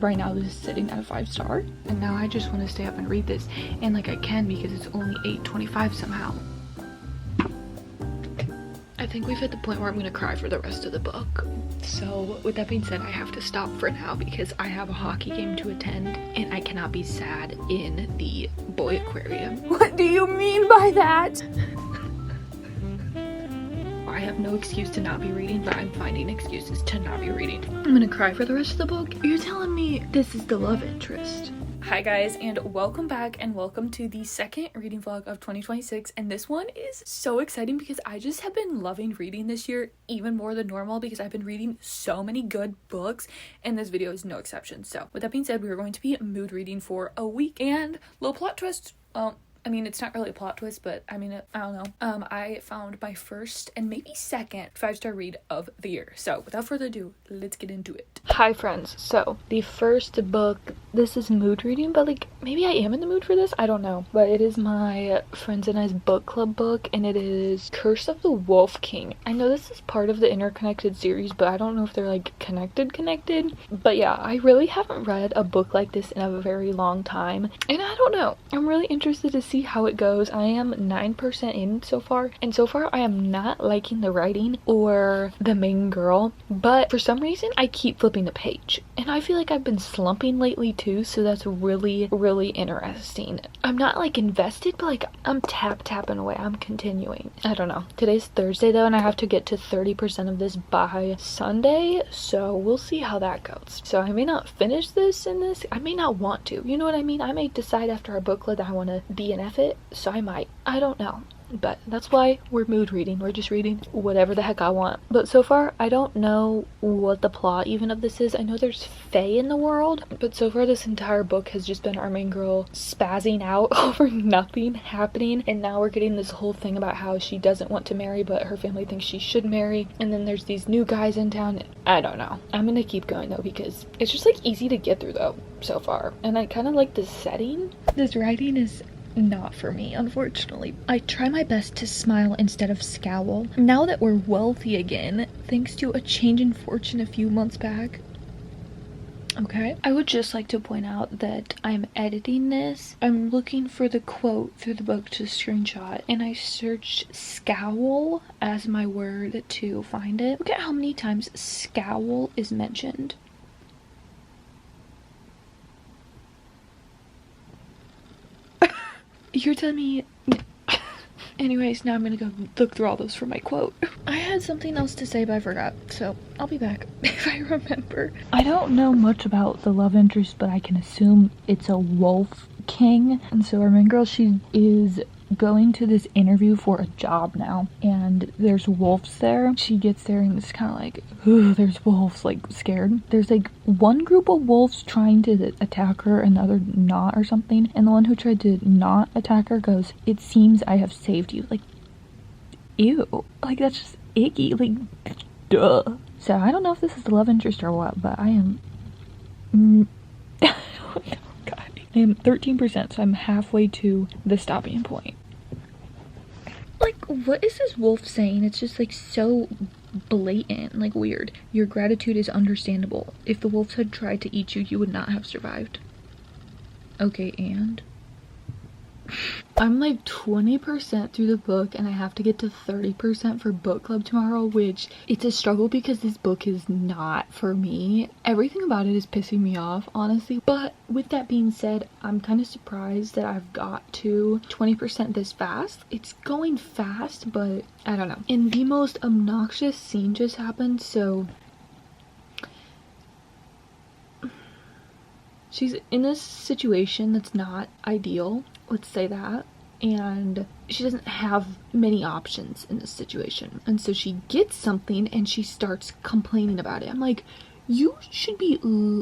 right now this is sitting at a 5-star, and now I just want to stay up and read this, and like I can because it's only 8:25 somehow. I think we've hit the point where I'm gonna cry for the rest of the book. So with that being said, I have to stop for now because I have a hockey game to attend and I cannot be sad in the boy aquarium. What do you mean by that? I have no excuse to not be reading, but I'm finding excuses to not be reading. I'm gonna cry for the rest of the book. You're telling me this is the love interest? Hi guys, and welcome back, and welcome to the second reading vlog of 2026. And this one is so exciting because I just have been loving reading this year even more than normal because I've been reading so many good books, and this video is no exception. So with that being said, we are going to be mood reading for a week, and little plot twist. I mean, it's not really a plot twist, but I mean, I don't know. I found my first and maybe second 5-star read of the year. So without further ado, let's get into it. Hi friends. So the first book, this is mood reading, but like maybe I am in the mood for this. I don't know. But it is my friends and I's book club book, and it is Curse of the Wolf King. I know this is part of the interconnected series, but I don't know if they're like connected. But yeah, I really haven't read a book like this in a very long time, and I don't know. I'm really interested to see how it goes. I am 9% in so far, and so far I am not liking the writing or the main girl, but for some reason I keep flipping the page, and I feel like I've been slumping lately too, so that's really interesting. I'm not like invested, but like I'm tapping away. I'm continuing. I don't know. Today's Thursday though, and I have to get to 30% of this by Sunday, so we'll see how that goes. So I may not finish this in this. I may not want to, you know what I mean? I may decide after our book club that I want to DNF it, so I might. I don't know. But that's why we're mood reading. We're just reading whatever the heck I want. But so far, I don't know what the plot even of this is. I know there's fae in the world, but so far this entire book has just been our main girl spazzing out over nothing happening. And now we're getting this whole thing about how she doesn't want to marry, but her family thinks she should marry. And then there's these new guys in town. I don't know. I'm gonna keep going though because it's just like easy to get through though so far. And I kind of like the setting. This writing is not for me, unfortunately. I try my best to smile instead of scowl. Now that we're wealthy again, thanks to a change in fortune a few months back. Okay. I would just like to point out that I'm editing this. I'm looking for the quote through the book to screenshot, and I searched scowl as my word to find it. Look at how many times scowl is mentioned. You're telling me... Anyways, now I'm gonna go look through all those for my quote. I had something else to say, but I forgot, so I'll be back if I remember. I don't know much about the love interest, but I can assume it's a wolf king. And so our main girl, she is going to this interview for a job now, and there's wolves there. She gets there and it's kind of like, ooh, there's wolves, like scared. There's like one group of wolves trying to attack her and the other not or something, and the one who tried to not attack her goes, "It seems I have saved you." Like, ew, like that's just icky, like duh. So I don't know if this is the love interest or what, but I am I don't know. I am 13%, so I'm halfway to the stopping point. Like, what is this wolf saying? It's just like so blatant, like weird. Your gratitude is understandable. If the wolves had tried to eat you, you would not have survived. Okay, and? I'm like 20% through the book, and I have to get to 30% for book club tomorrow, which it's a struggle because this book is not for me. Everything about it is pissing me off, honestly. But with that being said, I'm kind of surprised that I've got to 20% this fast. It's going fast, but I don't know. And the most obnoxious scene just happened, so she's in a situation that's not ideal, let's say that, and she doesn't have many options in this situation, and so she gets something and she starts complaining about it. I'm like, you should be,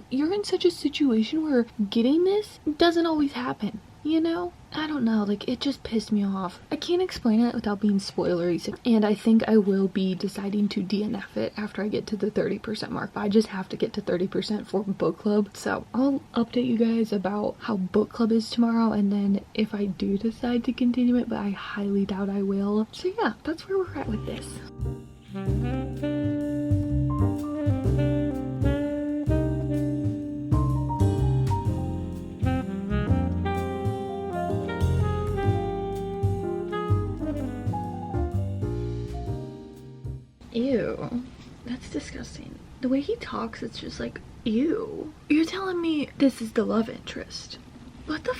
you're in such a situation where getting this doesn't always happen, you know? I don't know, like it just pissed me off. I can't explain it without being spoilery, and I think I will be deciding to DNF it after I get to the 30% mark. I just have to get to 30% for book club, so I'll update you guys about how book club is tomorrow, and then if I do decide to continue it, but I highly doubt I will. So yeah, that's where we're at with this. The way he talks, it's just like, ew. You're telling me this is the love interest? What the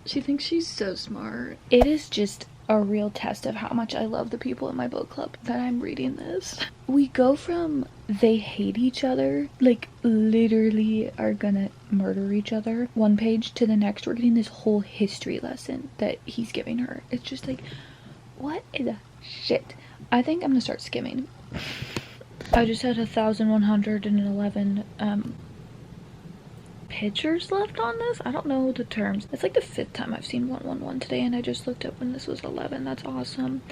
She thinks she's so smart. It is just a real test of how much I love the people in my book club that I'm reading this. We go from they hate each other, like literally are gonna murder each other, one page, to the next we're getting this whole history lesson that he's giving her. It's just like, what the shit? I think I'm gonna start skimming. I just had 1,111 pictures left on this. I don't know the terms. It's like the 5th time I've seen 111 today, and I just looked up when this was 11. That's awesome.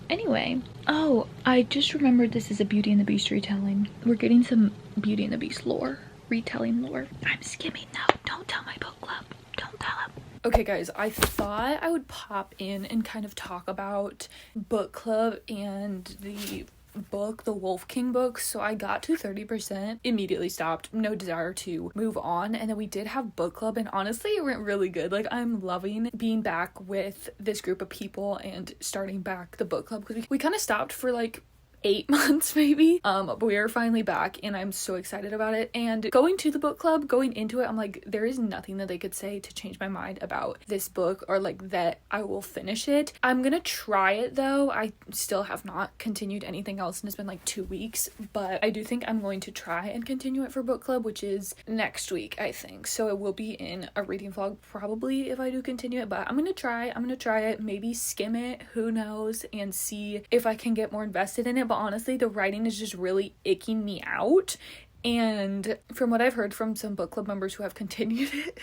Anyway, oh, I just remembered this is a Beauty and the Beast retelling. We're getting some Beauty and the Beast lore, retelling lore. I'm skimming now. Don't tell my book club. Don't tell them. Okay guys, I thought I would pop in and kind of talk about book club and the book, the Wolf King book. So I got to 30%, immediately stopped, no desire to move on, and then we did have book club, and honestly it went really good. Like, I'm loving being back with this group of people and starting back the book club, because we kind of stopped for like 8 months maybe, but we are finally back and I'm so excited about it. And going to the book club, going into it, I'm like, there is nothing that they could say to change my mind about this book, or like that I will finish it. I'm gonna try it though. I still have not continued anything else, and it's been like 2 weeks, but I do think I'm going to try and continue it for book club, which is next week, I think. So it will be in a reading vlog probably if I do continue it, but I'm gonna try it, maybe skim it, who knows, and see if I can get more invested in it. But honestly, the writing is just really icking me out, and from what I've heard from some book club members who have continued it,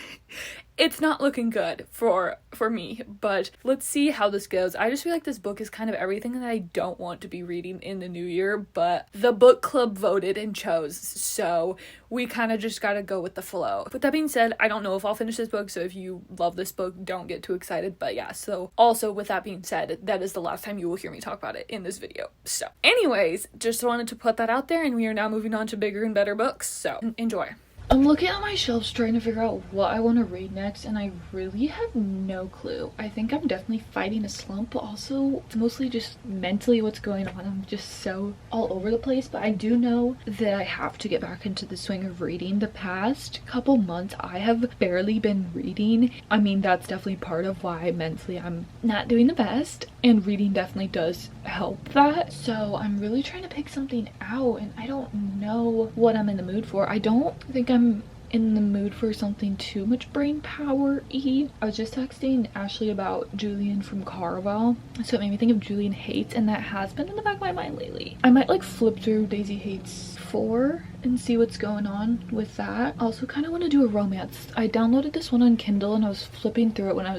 it's not looking good for me. But let's see how this goes. I just feel like this book is kind of everything that I don't want to be reading in the new year, but the book club voted and chose, so we kind of just gotta go with the flow. With that being said, I don't know if I'll finish this book, so if you love this book, don't get too excited. But yeah, so also with that being said, that is the last time you will hear me talk about it in this video. So anyways, just wanted to put that out there, and we are now moving on to bigger and better books, so enjoy. I'm looking at my shelves trying to figure out what I want to read next, and I really have no clue. I think I'm definitely fighting a slump, but also it's mostly just mentally what's going on. I'm just so all over the place, but I do know that I have to get back into the swing of reading. The past couple months I have barely been reading. I mean, that's definitely part of why mentally I'm not doing the best, and reading definitely does help that. So I'm really trying to pick something out, and I don't know what I'm in the mood for. I don't think I'm in the mood for something too much brain power-y. I was just texting Ashley about Julian from Carvel, so it made me think of Julian Hates, and that has been in the back of my mind lately. I might like flip through Daisy Hates 4 and see what's going on with that. Also kind of want to do a romance. I downloaded this one on Kindle and I was flipping through it when I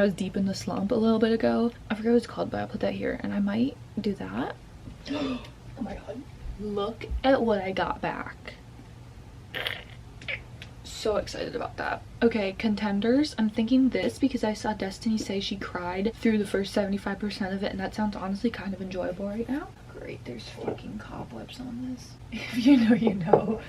was deep in the slump a little bit ago. I forget what it's called, but I'll put that here, and I might do that. Oh my god, look at what I got back. So excited about that. Okay, contenders. I'm thinking this because I saw Destiny say she cried through the first 75% of it, and that sounds honestly kind of enjoyable right now. Great, there's fucking cobwebs on this. If you know, you know.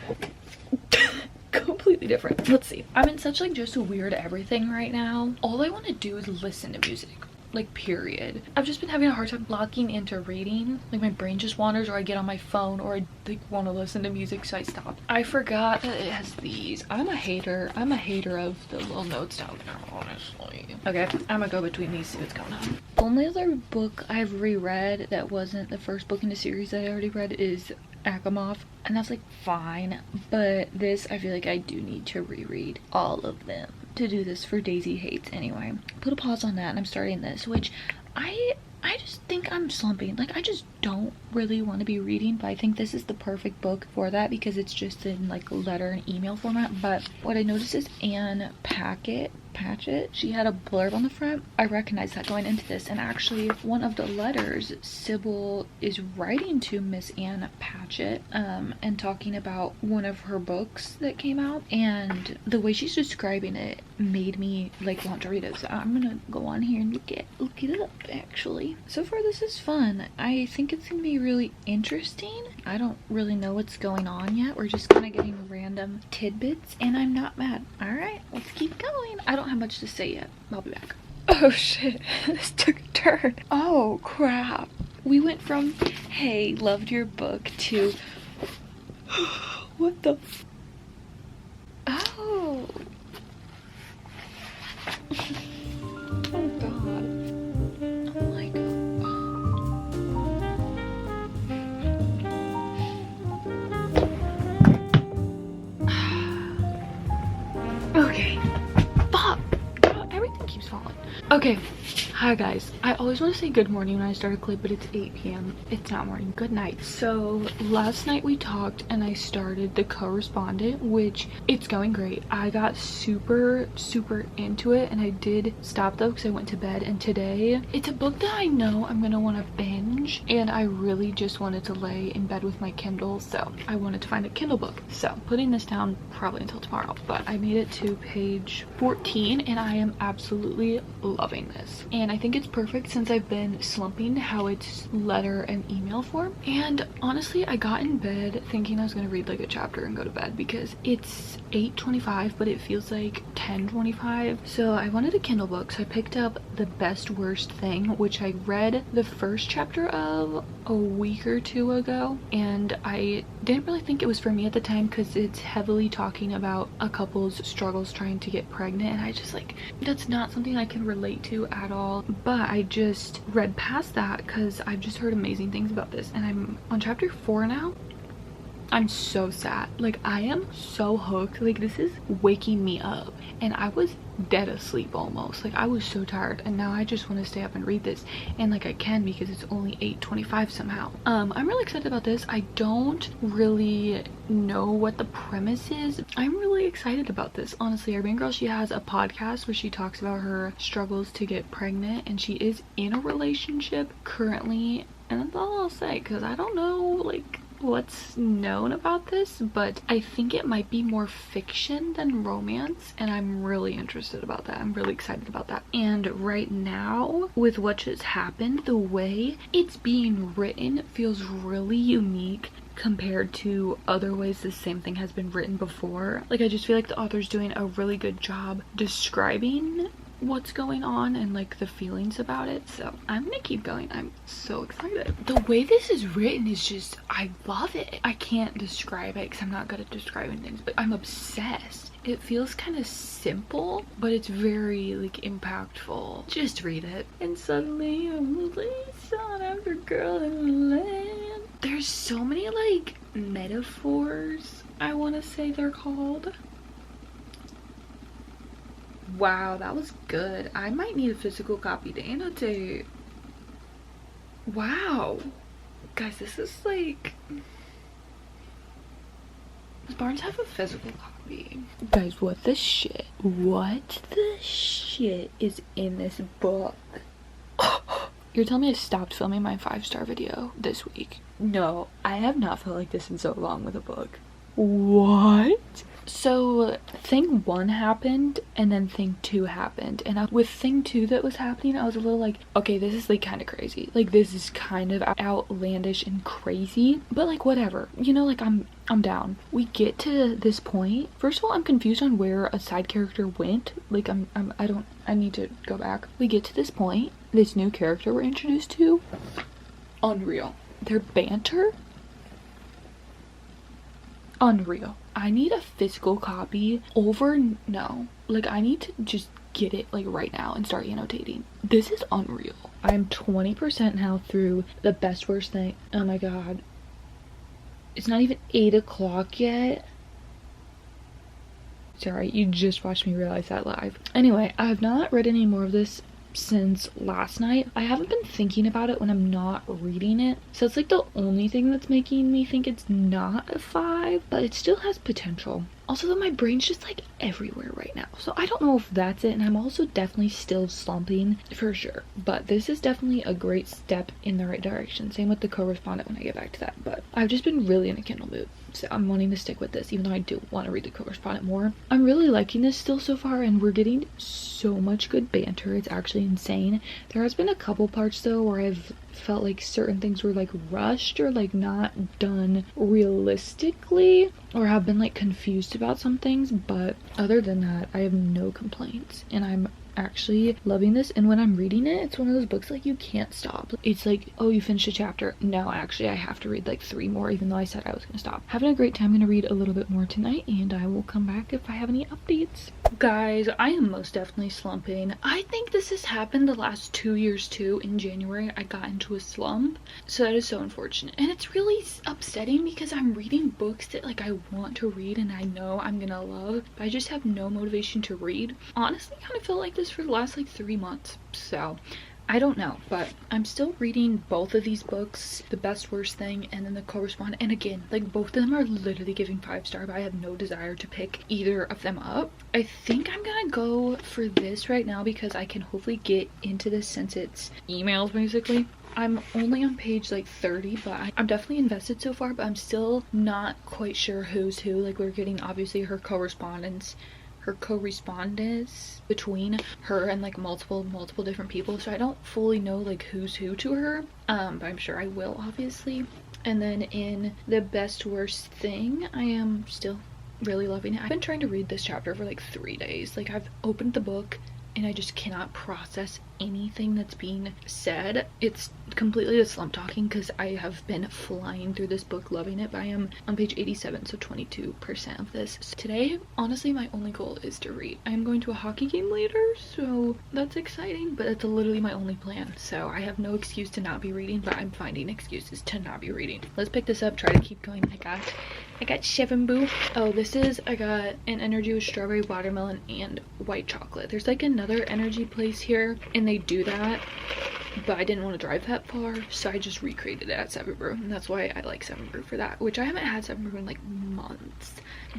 Completely different. Let's see. I'm in such like just a weird everything right now. All I want to do is listen to music. Like, period. I've just been having a hard time locking into reading. Like, my brain just wanders, or I get on my phone, or I like want to listen to music, so I stop. I forgot that it has these. I'm a hater of the little notes down there, honestly. Okay, I'm gonna go between these, see what's going on. The only other book I've reread that wasn't the first book in the series that I already read is Agamov, and that's like fine, but this I feel like I do need to reread all of them to do this for Daisy Hates. Anyway, put a pause on that, and I'm starting this, which I just think I'm slumping. Like, I just don't really want to be reading, but I think this is the perfect book for that because it's just in like letter and email format. But what I noticed is Anne Patchett, she had a blurb on the front. I recognized that going into this, and actually one of the letters Sybil is writing to Miss Anne Patchett and talking about one of her books that came out, and the way she's describing it made me like want to read it. So I'm gonna go on here and look it up. Actually, so far this is fun. I think it's gonna be really interesting. I don't really know what's going on yet. We're just kind of getting random tidbits, and I'm not mad. All right, let's keep going. I don't have much to say yet. I'll be back. Oh shit, this took a turn. Oh crap. We went from, hey, loved your book, to, What the Oh. Oh god. I'm like, okay. Fuck. Everything keeps falling. Okay. Hi guys. I always want to say good morning when I start a clip, but it's 8 p.m. It's not morning. Good night. So last night we talked and I started the correspondent, which it's going great. I got super into it and I did stop though because I went to bed, and today it's a book that I know I'm gonna want to binge, and I really just wanted to lay in bed with my Kindle, so I wanted to find a Kindle book. So putting this down probably until tomorrow, but I made it to page 14 and I am absolutely loving this. And I think it's perfect since I've been slumping how it's letter and email form. And honestly, I got in bed thinking I was gonna read like a chapter and go to bed because it's 8:25 but it feels like 10:25. So I wanted a Kindle book, so I picked up The Best Worst Thing, which I read the first chapter of a week or two ago, and I didn't really think it was for me at the time because it's heavily talking about a couple's struggles trying to get pregnant, and I just like, that's not something I can relate to at all. But I just read past that because I've just heard amazing things about this, and I'm on chapter 4 now. I'm so sad. Like, I am so hooked. Like, this is waking me up, and I was dead asleep almost. Like, I was so tired, and now I just want to stay up and read this, and like I can because it's only 8:25 somehow. I'm really excited about this. I don't really know what the premise is. I'm really excited about this, honestly. Our main girl, she has a podcast where she talks about her struggles to get pregnant, and she is in a relationship currently, and that's all I'll say because I don't know like what's known about this, but I think it might be more fiction than romance, and I'm really interested about that. I'm really excited about that. And right now, with what just happened, the way it's being written feels really unique compared to other ways the same thing has been written before. Like, I just feel like the author's doing a really good job describing what's going on and like the feelings about it, so I'm gonna keep going. I'm so excited. The way this is written is just, I love it. I can't describe it because I'm not good at describing things, but I'm obsessed. It feels kind of simple, but it's very like impactful. Just read it. And suddenly I'm the sought after girl in the land. There's so many like metaphors, I want to say they're called. Wow, that was good. I might need a physical copy to annotate. Wow. Guys, this is like... Does Barnes have a physical copy? Guys, what the shit? What the shit is in this book? You're telling me I stopped filming my 5-star video this week? No, I have not felt like this in so long with a book. What? So thing 1 happened and then thing 2 happened, and with thing 2 that was happening, I was a little like, okay, this is like kind of crazy. Like, this is kind of outlandish and crazy, but like whatever, you know, like I'm down. We get to this point. First of all, I'm confused on where a side character went. Like I need to go back. We get to this point, this new character we're introduced to. Unreal. Their banter, unreal. I need a physical copy over no. Like, I need to just get it like right now and start annotating. This is unreal. I'm 20% now through The Best Worst Thing. Oh my god. It's not even 8 o'clock yet. Sorry, you just watched me realize that live. Anyway, I have not read any more of this since last night. I haven't been thinking about it when I'm not reading it, so it's like the only thing that's making me think it's not a 5, but it still has potential. Also, though, my brain's just like everywhere right now, so I don't know if that's it, and I'm also definitely still slumping for sure, but this is definitely a great step in the right direction. Same with the correspondent when I get back to that, but I've just been really in a Kindle mood, so I'm wanting to stick with this, even though I do want to read the correspondent more. I'm really liking this still so far, and we're getting so much good banter. It's actually insane. There has been a couple parts though where I've felt like certain things were like rushed or like not done realistically, or have been like confused about some things, but other than that, I have no complaints, and I'm actually loving this, and when I'm reading it, it's one of those books like you can't stop. It's like, oh, you finished a chapter. No, actually I have to read like 3 more, even though I said I was gonna stop. Having a great time. I'm gonna read a little bit more tonight, and I will come back if I have any updates. Guys, I am most definitely slumping. I think this has happened the last 2 years too. In January I got into a slump, so that is so unfortunate, and it's really upsetting because I'm reading books that like I want to read and I know I'm gonna love, but I just have no motivation to read. Honestly, I kind of felt like this for the last like 3 months, so I don't know, but I'm still reading both of these books, The Best Worst Thing and then The Correspondent, and again, like both of them are literally giving 5-star, but I have no desire to pick either of them up. I think I'm gonna go for this right now because I can hopefully get into this since it's emails basically. I'm only on page like 30, but I'm definitely invested so far, but I'm still not quite sure who's who. Like we're getting obviously her correspondence between her and like multiple different people, so I don't fully know like who's who to her, but I'm sure I will obviously. And then in The Best Worst Thing, I am still really loving it. I've been trying to read this chapter for like 3 days. Like I've opened the book and I just cannot process anything that's being said. It's completely a slump talking because I have been flying through this book, loving it, but I am on page 87, so 22% of this. So today, honestly, my only goal is to read. I'm going to a hockey game later, so that's exciting, but that's literally my only plan. So I have no excuse to not be reading, but I'm finding excuses to not be reading. Let's pick this up, try to keep going. I got 7 boo. Oh, I got an energy with strawberry, watermelon, and white chocolate. There's like another energy place here, and they do that, but I didn't want to drive that far, so I just recreated it at 7 Brew, and that's why I like 7 Brew for that, which I haven't had 7 Brew in like months.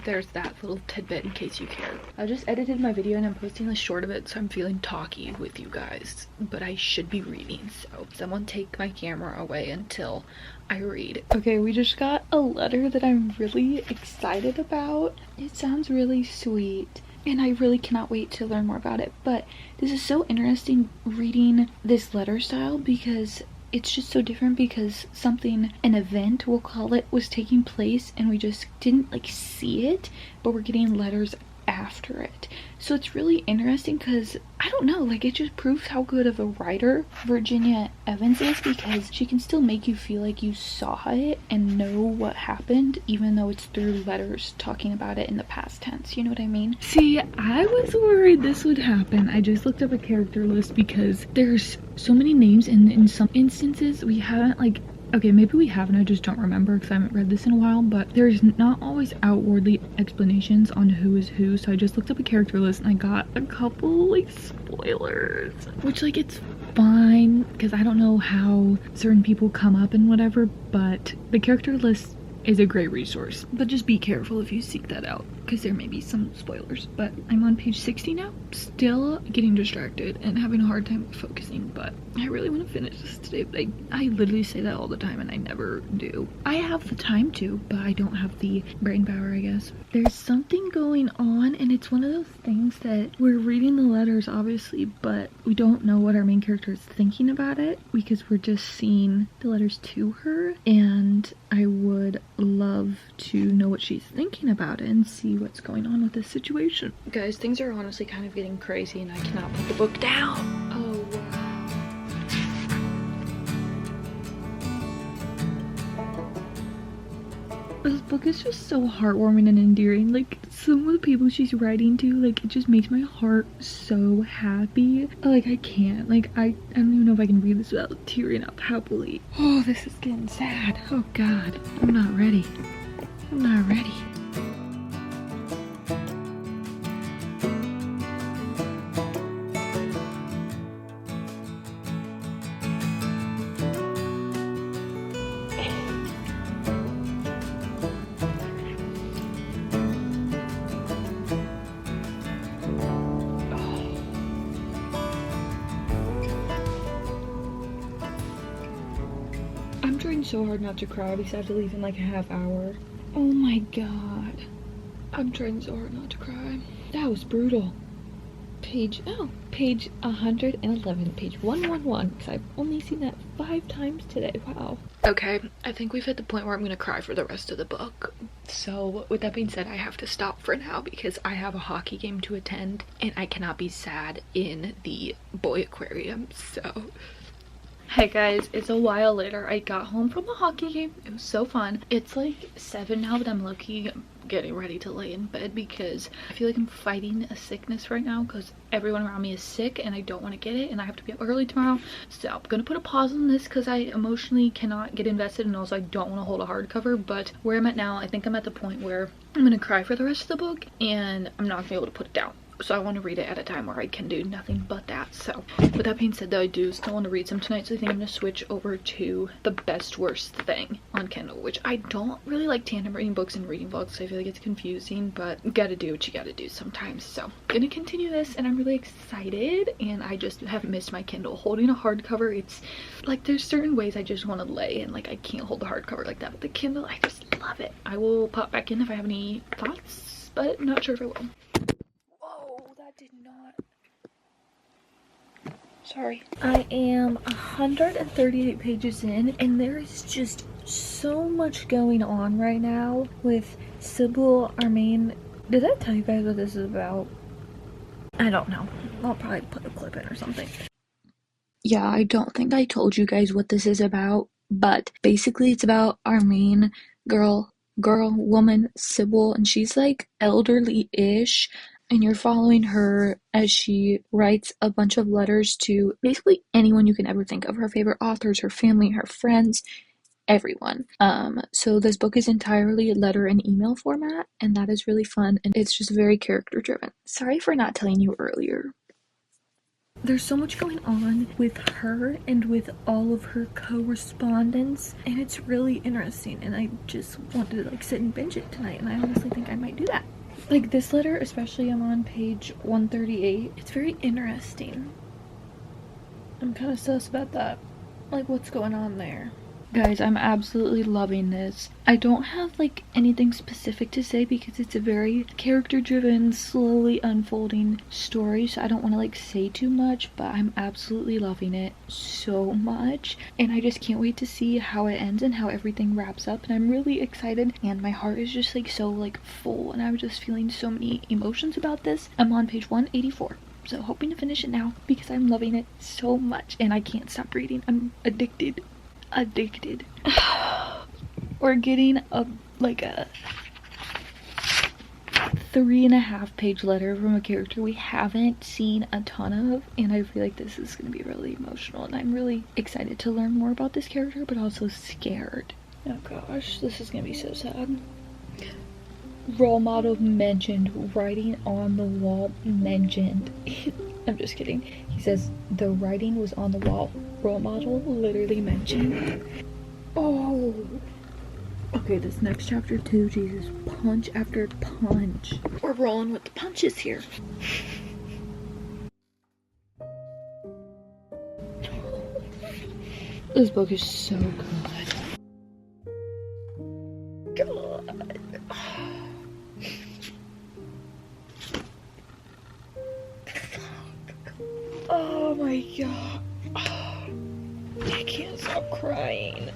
There's that little tidbit in case you care. I just edited my video and I'm posting a short of it, so I'm feeling talky with you guys, but I should be reading, so someone take my camera away until I read. Okay, we just got a letter that I'm really excited about. It sounds really sweet, and I really cannot wait to learn more about it. But this is so interesting reading this letter style because it's just so different, because an event we'll call it, was taking place and we just didn't like see it, but we're getting letters after it. So it's really interesting because I don't know, like it just proves how good of a writer Virginia Evans is, because she can still make you feel like you saw it and know what happened, even though it's through letters talking about it in the past tense. You know what I mean? See, I was worried this would happen. I just looked up a character list because there's so many names, and in some instances we haven't like, okay, maybe we haven't, I just don't remember because I haven't read this in a while, but there's not always outwardly explanations on who is who, so I just looked up a character list and I got a couple like spoilers, which like it's fine because I don't know how certain people come up and whatever, but the character list is a great resource, but just be careful if you seek that out because there may be some spoilers. But I'm on page 60 now, still getting distracted and having a hard time focusing, but I really want to finish this today. But I literally say that all the time and I never do. I have the time to, but I don't have the brain power, I guess. There's something going on, and it's one of those things that we're reading the letters obviously, but we don't know what our main character is thinking about it because we're just seeing the letters to her, and I would love to know what she's thinking about it and see what's going on with this situation. Guys, things are honestly kind of getting crazy and I cannot put the book down. Oh wow. This book is just so heartwarming and endearing. Like, some of the people she's writing to, like, it just makes my heart so happy. Like, I can't. Like, I don't even know if I can read this without tearing up happily. Oh, this is getting sad. Oh, God. I'm not ready. I'm not ready. I'm trying so hard not to cry because I have to leave in like a half hour. Oh my god. I'm trying so hard not to cry. That was brutal. Page 111, page 111, because I've only seen that 5 times today. Wow. Okay, I think we've hit the point where I'm gonna cry for the rest of the book. So with that being said, I have to stop for now because I have a hockey game to attend and I cannot be sad in the boy aquarium. So hey guys, it's a while later. I got home from a hockey game. It was so fun. It's like 7 now, but I'm low-key getting ready to lay in bed because I feel like I'm fighting a sickness right now because everyone around me is sick and I don't want to get it and I have to be up early tomorrow. So I'm gonna put a pause on this because I emotionally cannot get invested and also I don't want to hold a hardcover. But where I'm at now, I think I'm at the point where I'm gonna cry for the rest of the book and I'm not gonna be able to put it down. So I want to read it at a time where I can do nothing but that. So with that being said though, I do still want to read some tonight, so I think I'm going to switch over to The Best Worst Thing on Kindle, which I don't really like tandem reading books and reading vlogs. I feel like it's confusing, but you gotta do what you gotta do sometimes. So I'm gonna continue this and I'm really excited, and I just have missed my Kindle. Holding a hardcover, it's like there's certain ways I just want to lay and like I can't hold the hardcover like that, but the Kindle, I just love it. I will pop back in if I have any thoughts, but not sure if I will. Did not. Sorry. I am 138 pages in and there is just so much going on right now with Sybil, our main. Did I tell you guys what this is about? I don't know. I'll probably put a clip in or something. Yeah, I don't think I told you guys what this is about, but basically it's about our main woman, Sybil, and she's like elderly-ish, and you're following her as she writes a bunch of letters to basically anyone you can ever think of, her favorite authors, her family, her friends, everyone. So this book is entirely letter and email format, and that is really fun, and it's just very character driven. Sorry for not telling you earlier. There's so much going on with her and with all of her correspondence, and it's really interesting, and I just wanted to like sit and binge it tonight, and I honestly think I might do that. Like this letter especially, I'm on page 138. It's very interesting. I'm kind of sus about that, like what's going on there. Guys, I'm absolutely loving this. I don't have like anything specific to say because it's a very character driven, slowly unfolding story, so I don't want to like say too much, but I'm absolutely loving it so much, and I just can't wait to see how it ends and how everything wraps up, and I'm really excited, and my heart is just like so like full, and I'm just feeling so many emotions about this. I'm on page 184. So hoping to finish it now because I'm loving it so much and I can't stop reading. I'm addicted. We're getting a 3.5 page letter from a character we haven't seen a ton of, and I feel like this is going to be really emotional, and I'm really excited to learn more about this character, but also scared. Oh gosh, this is going to be so sad. Role model mentioned, writing on the wall mentioned. I'm just kidding. He says the writing was on the wall. Role model literally mentioned. Oh. Okay, this next chapter too, Jesus. Punch after punch. We're rolling with the punches here. This book is so good. God. Oh my god. I can't stop crying.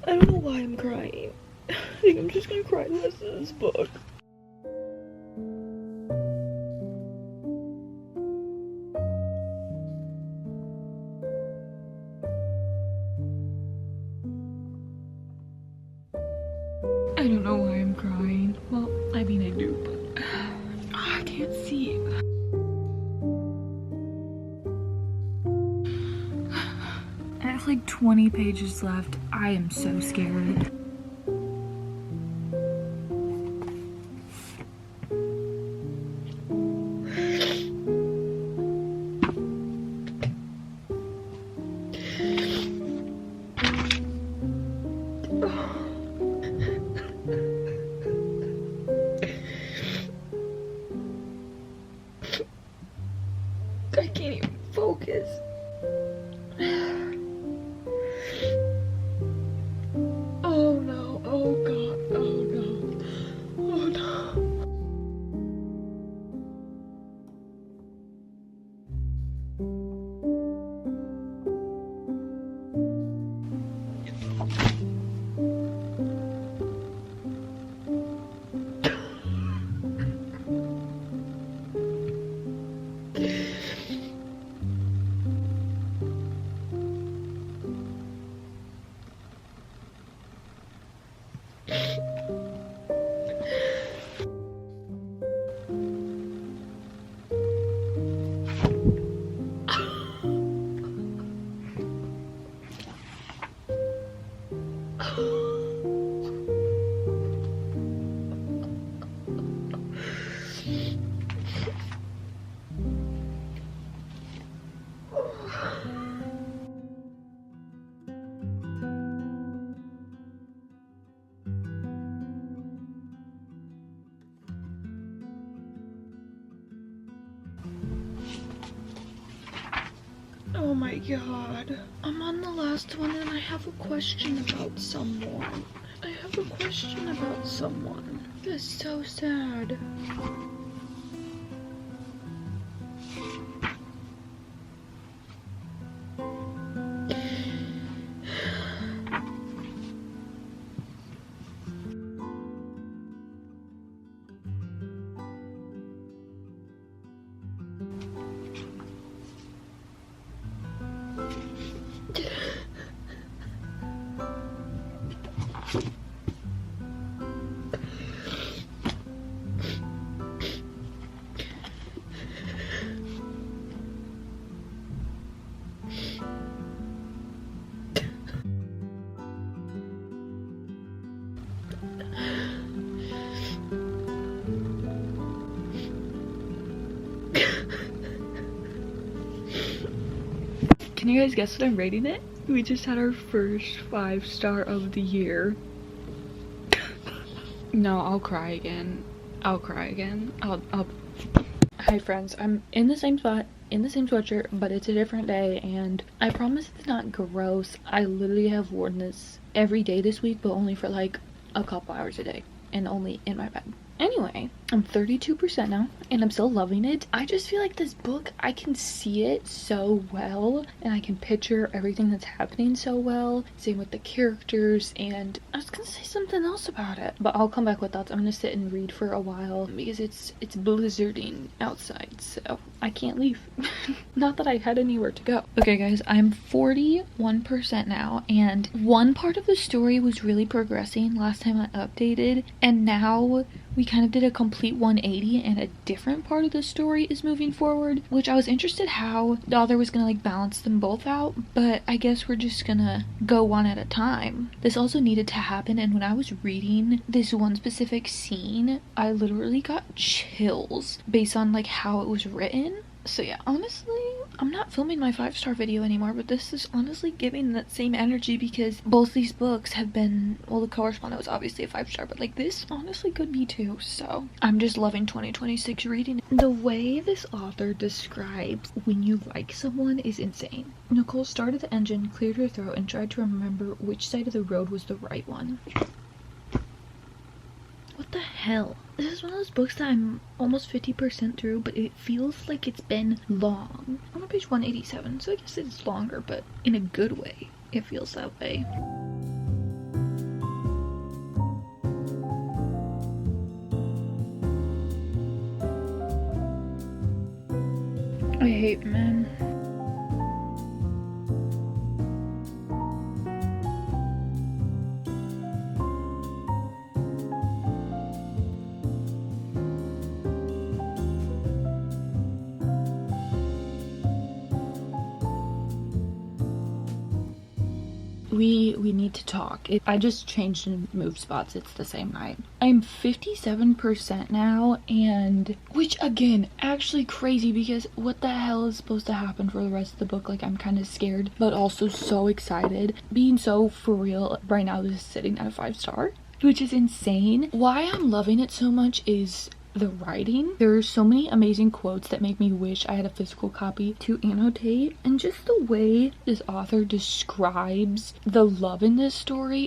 I don't know why I'm crying. I think I'm just gonna cry the rest of this book. I don't know why I'm crying. Well, I mean I do, but I can't see. I have like 20 pages left. I am so scared. I can't even focus. Oh Oh my god. I'm on the last one and I have a question about someone. That's so sad. Can you guys guess what I'm rating it? We just had our first 5-star of the year. No, I'll cry again. I'll Hi friends, I'm in the same spot, in the same sweatshirt, but it's a different day, and I promise it's not gross. I literally have worn this every day this week, but only for like a couple hours a day, and only in my bed. Anyway, I'm 32% now, and I'm still loving it. I just feel like this book, I can see it so well, and I can picture everything that's happening so well. Same with the characters, and I was gonna say something else about it, but I'll come back with thoughts. I'm gonna sit and read for a while, because it's blizzarding outside, so I can't leave. Not that I had anywhere to go. Okay guys, I'm 41% now, and one part of the story was really progressing last time I updated, and now we kind of did a complete 180 and a different part of the story is moving forward, which I was interested how the author was gonna like balance them both out, but I guess we're just gonna go one at a time. This also needed to happen, and when I was reading this one specific scene, I literally got chills based on like how it was written. So yeah, honestly, I'm not filming my 5-star video anymore, but this is honestly giving that same energy because both these books have been, well, the correspondent was obviously a 5-star, but like this honestly could be too. So I'm just loving 2026 reading. The way this author describes when you like someone is insane. Nicole started the engine, cleared her throat, and tried to remember which side of the road was the right one. What the hell? This is one of those books that I'm almost 50% through, but it feels like it's been long. I'm on page 187, so I guess it's longer, but in a good way. It feels that way. I hate men. We need to talk. I just changed and moved spots. It's the same night. I'm 57% now, and which again, actually crazy because what the hell is supposed to happen for the rest of the book? Like, I'm kind of scared, but also so excited. Being so for real right now, this is sitting at a 5-star, which is insane. Why I'm loving it so much is the writing. There's so many amazing quotes that make me wish I had a physical copy to annotate, and just the way this author describes the love in this story,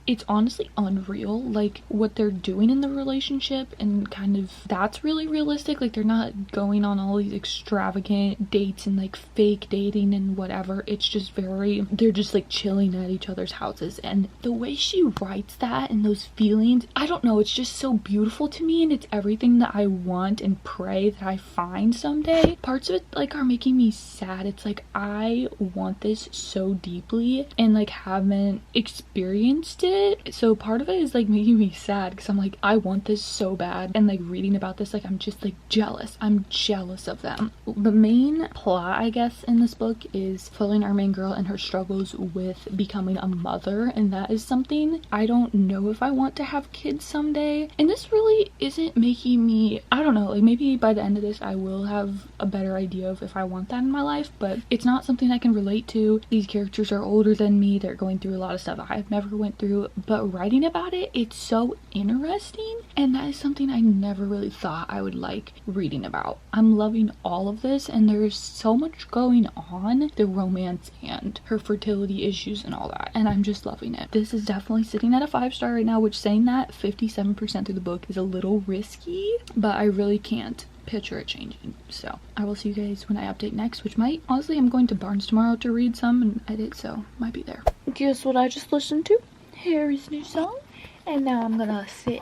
it's honestly unreal, like what they're doing in the relationship, and kind of that's really realistic. Like, they're not going on all these extravagant dates and like fake dating and whatever. It's just they're just like chilling at each other's houses, and the way she writes that and those feelings, I don't know, it's just so beautiful to me, and it's everything that I want and pray that I find someday. Parts of it like are making me sad. It's like I want this so deeply and like haven't experienced it. So part of it is like making me sad because I'm like, I want this so bad, and like reading about this, like I'm just like jealous. I'm jealous of them. The main plot, I guess, in this book is following our main girl and her struggles with becoming a mother, and that is something I don't know if I want to have kids someday. And this really isn't making me, I don't know, like maybe by the end of this I will have a better idea of if I want that in my life, but it's not something I can relate to. These characters are older than me. They're going through a lot of stuff I've never went through, to, but writing about it, it's so interesting, and that is something I never really thought I would like reading about. I'm loving all of this, and there's so much going on, the romance and her fertility issues and all that, and I'm just loving it. This is definitely sitting at a 5-star right now, which, saying that 57% through the book is a little risky, but I really can't picture it changing. So I will see you guys when I update next, which might, honestly, I'm going to Barnes tomorrow to read some and edit, so might be there. Guess what I just listened to? Harry's new song, and now I'm gonna sit,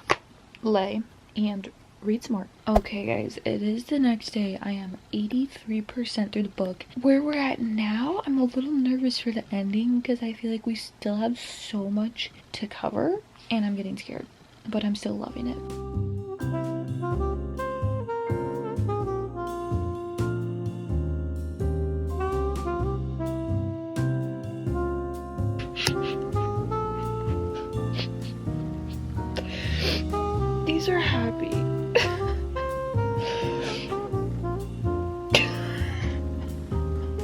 lay, and read some more. Okay guys, it is the next day. I am 83% through the book. Where we're at now, I'm a little nervous for the ending because I feel like we still have so much to cover, and I'm getting scared, but I'm still loving it. These are happy.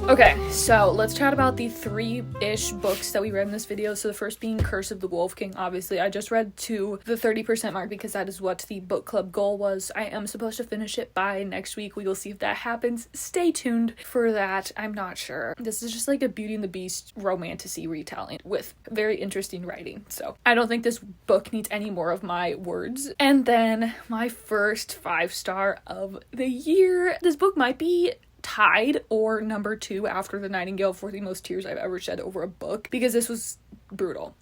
Okay, so let's chat about the 3-ish books that we read in this video. So the first being Curse of the Wolf King. Obviously, I just read to the 30% mark because that is what the book club goal was. I am supposed to finish it by next week. We will see if that happens. Stay tuned for that. I'm not sure. This is just like a Beauty and the Beast romantasy retelling with very interesting writing. So I don't think this book needs any more of my words. And then my first 5-star of the year. This book might be tied or number 2 after The Nightingale for the most tears I've ever shed over a book, because this was brutal.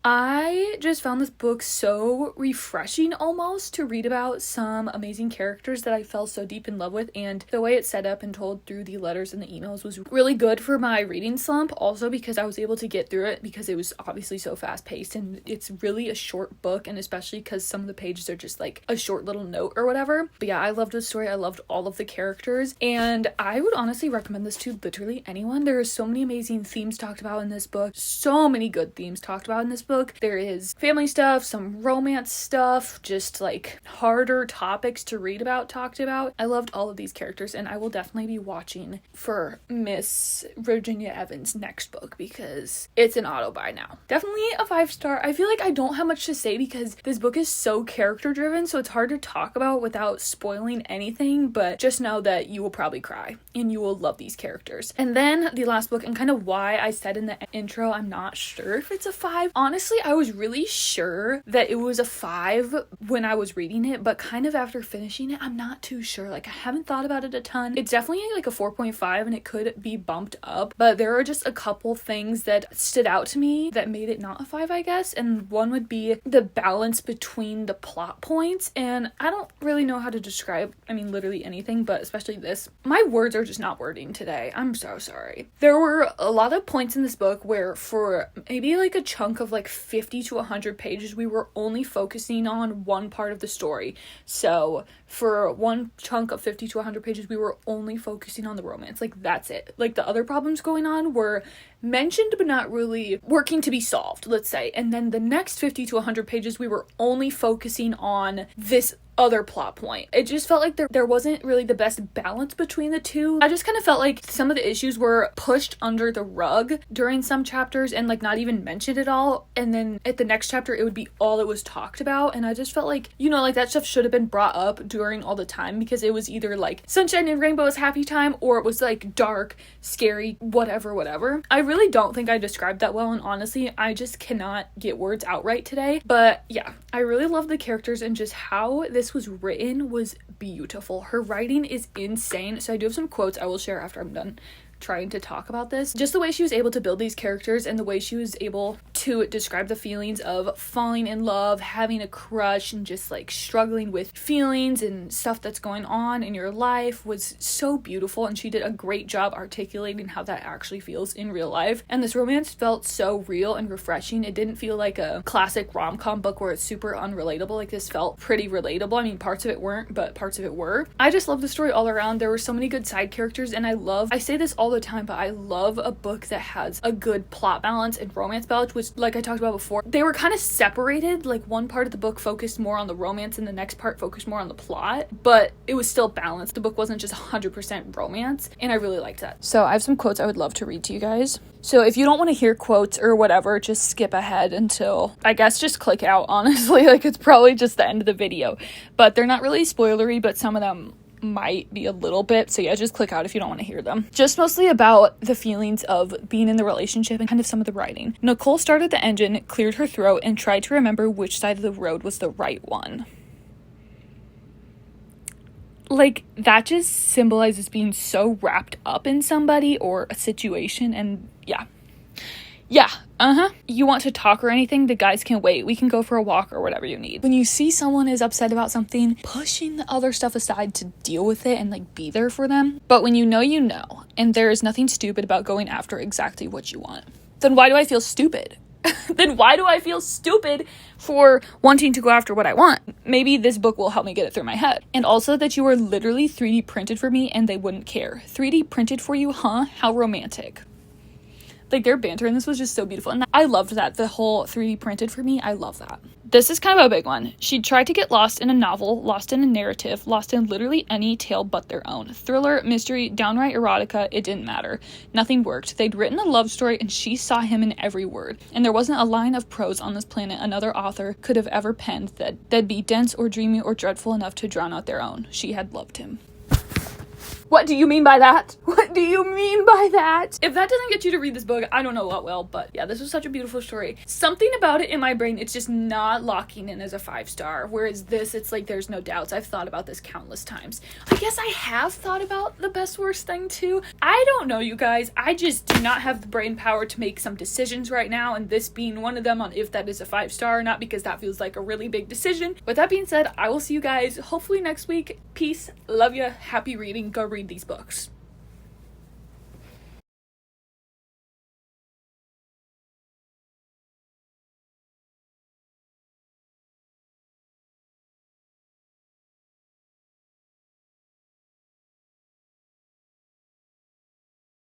I just found this book so refreshing almost to read about some amazing characters that I fell so deep in love with, and the way it's set up and told through the letters and the emails was really good for my reading slump, also because I was able to get through it because it was obviously so fast paced, and it's really a short book, and especially because some of the pages are just like a short little note or whatever. But yeah, I loved the story. I loved all of the characters, and I would honestly recommend this to literally anyone. There are so many amazing themes talked about in this book, so many good themes talked about in this book. There is family stuff, some romance stuff, just like harder topics to read about talked about. I loved all of these characters, and I will definitely be watching for Miss Virginia Evans' next book because it's an auto buy now. Definitely a 5-star. I feel like I don't have much to say because this book is so character driven, so it's hard to talk about without spoiling anything, but just know that you will probably cry and you will love these characters. And then the last book, and kind of why I said in the intro I'm not sure if it's a 5. Honestly, I was really sure that it was a 5 when I was reading it, but kind of after finishing it, I'm not too sure. Like, I haven't thought about it a ton. It's definitely like a 4.5 and it could be bumped up, but there are just a couple things that stood out to me that made it not a 5, I guess. And one would be the balance between the plot points, and I don't really know how to describe, literally anything, but especially this. My words are just not wording today. I'm so sorry. There were a lot of points in this book where for maybe like a chunk of like 50 to 100 pages, we were only focusing on one part of the story. So for one chunk of 50 to 100 pages, we were only focusing on the romance. Like, that's it. Like, the other problems going on were mentioned but not really working to be solved, let's say. And then the next 50 to 100 pages, we were only focusing on this other plot point. It just felt like there wasn't really the best balance between the two. I just kind of felt like some of the issues were pushed under the rug during some chapters and like not even mentioned at all, and then at the next chapter it would be all that was talked about, and I just felt like, like that stuff should have been brought up during all the time, because it was either like sunshine and rainbows happy time, or it was like dark, scary, whatever. I really don't think I described that well, and honestly I just cannot get words out right today. But yeah, I really love the characters, and just how this was written was beautiful. Her writing is insane. So I do have some quotes I will share after I'm done trying to talk about this. Just the way she was able to build these characters, and the way she was able to describe the feelings of falling in love, having a crush, and just like struggling with feelings and stuff that's going on in your life was so beautiful, and she did a great job articulating how that actually feels in real life. And this romance felt so real and refreshing. It didn't feel like a classic rom-com book where it's super unrelatable. Like, this felt pretty relatable. Parts of it weren't, but parts of it were. I just love the story all around. There were so many good side characters, and I say this all all the time, but I love a book that has a good plot balance and romance balance, which, like I talked about before, they were kind of separated. Like one part of the book focused more on the romance and the next part focused more on the plot, but it was still balanced. The book wasn't just 100% romance, and I really liked that. So I have some quotes I would love to read to you guys. So if you don't want to hear quotes or whatever, just skip ahead until, I guess, just click out, honestly. Like, it's probably just the end of the video, but they're not really spoilery, but some of them might be a little bit, so yeah, just click out if you don't want to hear them. Just mostly about the feelings of being in the relationship and kind of some of the writing. Nicole started the engine, cleared her throat, and tried to remember which side of the road was the right one. Like, that just symbolizes being so wrapped up in somebody or a situation, and yeah, you want to talk or anything, the guys can wait. We can go for a walk or whatever you need. When you see someone is upset about something, pushing the other stuff aside to deal with it and like be there for them. But when you know, and there is nothing stupid about going after exactly what you want, then why do I feel stupid? Then why do I feel stupid for wanting to go after what I want? Maybe this book will help me get it through my head. And also that you were literally 3D printed for me and they wouldn't care. 3D printed for you, huh? How romantic. Like, their banter in this was just so beautiful. And I loved that. The whole 3D printed for me, I love that. This is kind of a big one. She tried to get lost in a novel, lost in a narrative, lost in literally any tale but their own. Thriller, mystery, downright erotica, it didn't matter. Nothing worked. They'd written a love story and she saw him in every word. And there wasn't a line of prose on this planet another author could have ever penned that'd be dense or dreamy or dreadful enough to drown out their own. She had loved him. What do you mean by that? What do you mean by that? If that doesn't get you to read this book, I don't know what will, but yeah, this was such a beautiful story. Something about it in my brain, it's just not locking in as a 5-star, whereas this, it's like there's no doubts. I've thought about this countless times. I guess I have thought about the best worst thing too. I don't know, you guys. I just do not have the brain power to make some decisions right now, and this being one of them on if that is a 5-star or not, because that feels like a really big decision. With that being said, I will see you guys hopefully next week. Peace. Love ya. Happy reading. Go read these books.